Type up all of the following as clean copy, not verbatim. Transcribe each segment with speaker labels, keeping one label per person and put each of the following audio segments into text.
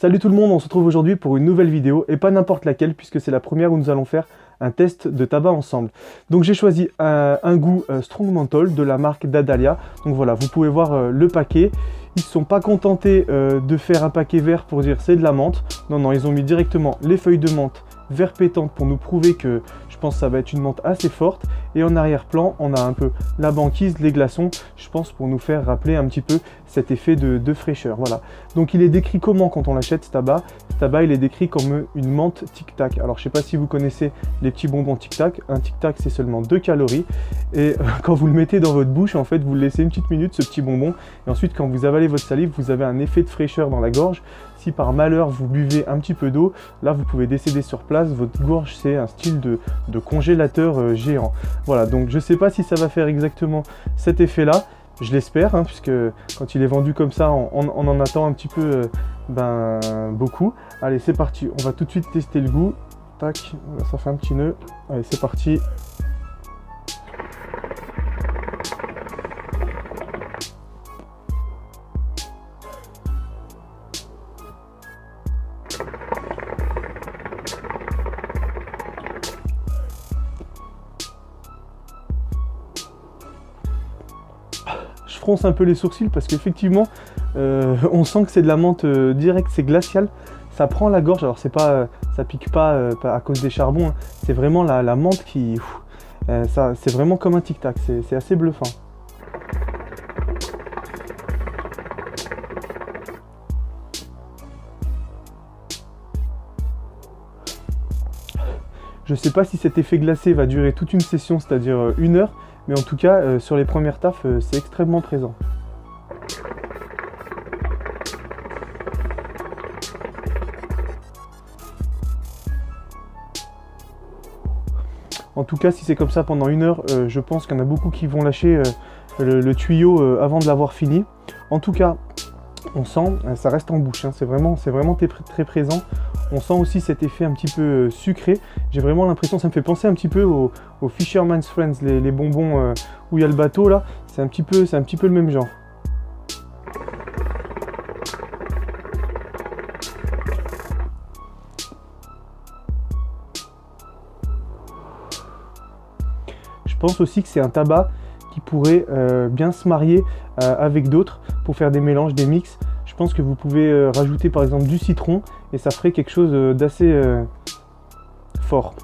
Speaker 1: Salut tout le monde, on se retrouve aujourd'hui pour une nouvelle vidéo, et pas n'importe laquelle, puisque c'est la première où nous allons faire un test de tabac ensemble. Donc j'ai choisi un goût Strong Menthol de la marque Dadalia. Donc voilà, vous pouvez voir le paquet. Ils ne sont pas contentés de faire un paquet vert pour dire c'est de la menthe. Non, non, ils ont mis directement les feuilles de menthe vert pétante pour nous prouver que je pense que ça va être une menthe assez forte. Et en arrière-plan, on a un peu la banquise, les glaçons, je pense pour nous faire rappeler un petit peu cet effet de fraîcheur. Voilà. Donc il est décrit comment quand on l'achète ce tabac? Ce tabac, il est décrit comme une menthe Tic Tac. Alors je sais pas si vous connaissez les petits bonbons Tic Tac. Un Tic Tac, c'est seulement 2 calories. Et quand vous le mettez dans votre bouche, en fait, vous le laissez une petite minute, ce petit bonbon. Et ensuite, quand vous avalez votre salive, vous avez un effet de fraîcheur dans la gorge. Si par malheur vous buvez un petit peu d'eau, là vous pouvez décéder sur place. Votre gorge, c'est un style de congélateur géant. Voilà, donc je sais pas si ça va faire exactement cet effet-là. Je l'espère, hein, puisque quand il est vendu comme ça, on en attend un petit peu beaucoup. Allez, c'est parti, on va tout de suite tester le goût. Tac, ça fait un petit nœud. Allez, c'est parti. Je fronce un peu les sourcils parce qu'effectivement on sent que c'est de la menthe directe, c'est glacial, ça prend la gorge. Alors c'est pas, ça pique pas à cause des charbons, hein. C'est vraiment la menthe qui, c'est vraiment comme un Tic Tac, c'est assez bluffant. Je sais pas si cet effet glacé va durer toute une session, c'est-à-dire 1 heure, mais en tout cas, sur les premières taffes, c'est extrêmement présent. En tout cas, si c'est comme ça pendant 1 heure, je pense qu'il y en a beaucoup qui vont lâcher le tuyau avant de l'avoir fini. En tout cas, on sent, ça reste en bouche, hein, c'est vraiment très présent. On sent aussi cet effet un petit peu sucré. J'ai vraiment l'impression, ça me fait penser un petit peu aux Fisherman's Friends, les bonbons où il y a le bateau là. C'est un petit peu le même genre. Je pense aussi que c'est un tabac qui pourrait bien se marier avec d'autres pour faire des mélanges, des mix. Je pense que vous pouvez rajouter par exemple du citron et ça ferait quelque chose d'assez fort.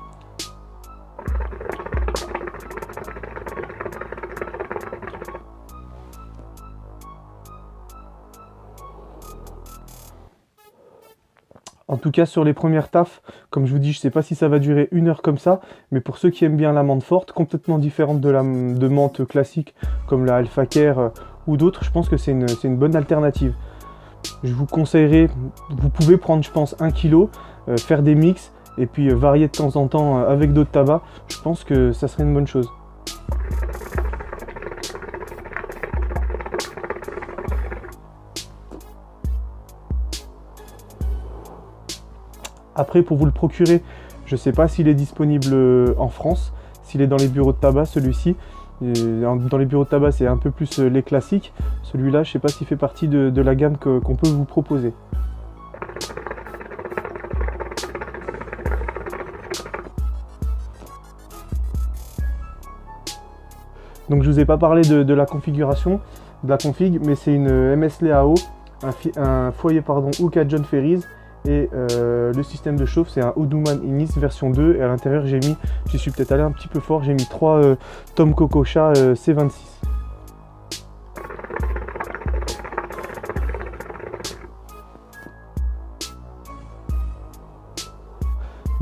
Speaker 1: En tout cas sur les premières taffes, comme je vous dis, je ne sais pas si ça va durer 1 heure comme ça, mais pour ceux qui aiment bien la menthe forte, complètement différente de menthe classique comme la Alpha Care ou d'autres, je pense que c'est une bonne alternative. Je vous conseillerais, vous pouvez prendre je pense 1 kg, faire des mix et puis varier de temps en temps avec d'autres tabacs. Je pense que ça serait une bonne chose. Après, pour vous le procurer, je ne sais pas s'il est disponible en France, s'il est dans les bureaux de tabac celui-ci. Dans les bureaux de tabac, c'est un peu plus les classiques. Celui-là, je ne sais pas s'il fait partie de la gamme qu'on peut vous proposer. Donc je ne vous ai pas parlé de la configuration, de la config, mais c'est une MSLE AO, un foyer hook à John Ferries. Et le système de chauffe, c'est un Oduman Inis version 2. Et à l'intérieur, j'y suis peut-être allé un petit peu fort, j'ai mis 3 Tom Coco Chat C26.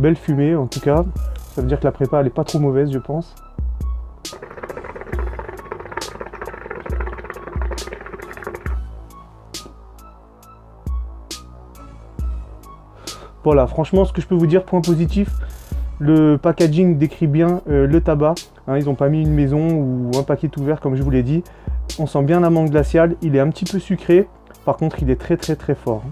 Speaker 1: Belle fumée en tout cas, ça veut dire que la prépa elle est pas trop mauvaise je pense. Voilà, franchement, ce que je peux vous dire, point positif, le packaging décrit bien le tabac. Hein, ils n'ont pas mis une maison ou un paquet ouvert comme je vous l'ai dit. On sent bien la menthe glaciale, il est un petit peu sucré. Par contre, il est très fort.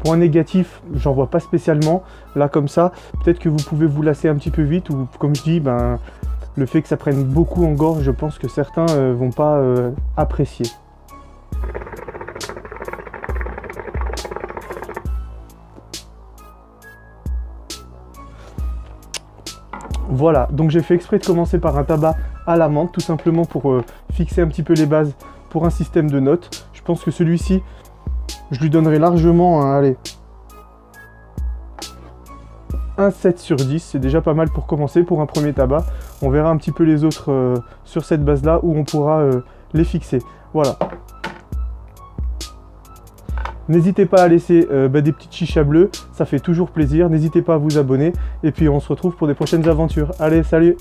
Speaker 1: Point négatif, j'en vois pas spécialement. Là comme ça, peut-être que vous pouvez vous lasser un petit peu vite ou comme je dis, le fait que ça prenne beaucoup en gorge, je pense que certains vont pas apprécier. Voilà, donc j'ai fait exprès de commencer par un tabac à la menthe, tout simplement pour fixer un petit peu les bases pour un système de notes. Je pense que celui-ci, je lui donnerai largement allez, un 7 sur 10, c'est déjà pas mal pour commencer, pour un premier tabac. On verra un petit peu les autres sur cette base-là, où on pourra les fixer. Voilà. N'hésitez pas à laisser des petites chichas bleues, ça fait toujours plaisir. N'hésitez pas à vous abonner. Et puis on se retrouve pour des prochaines aventures. Allez, salut!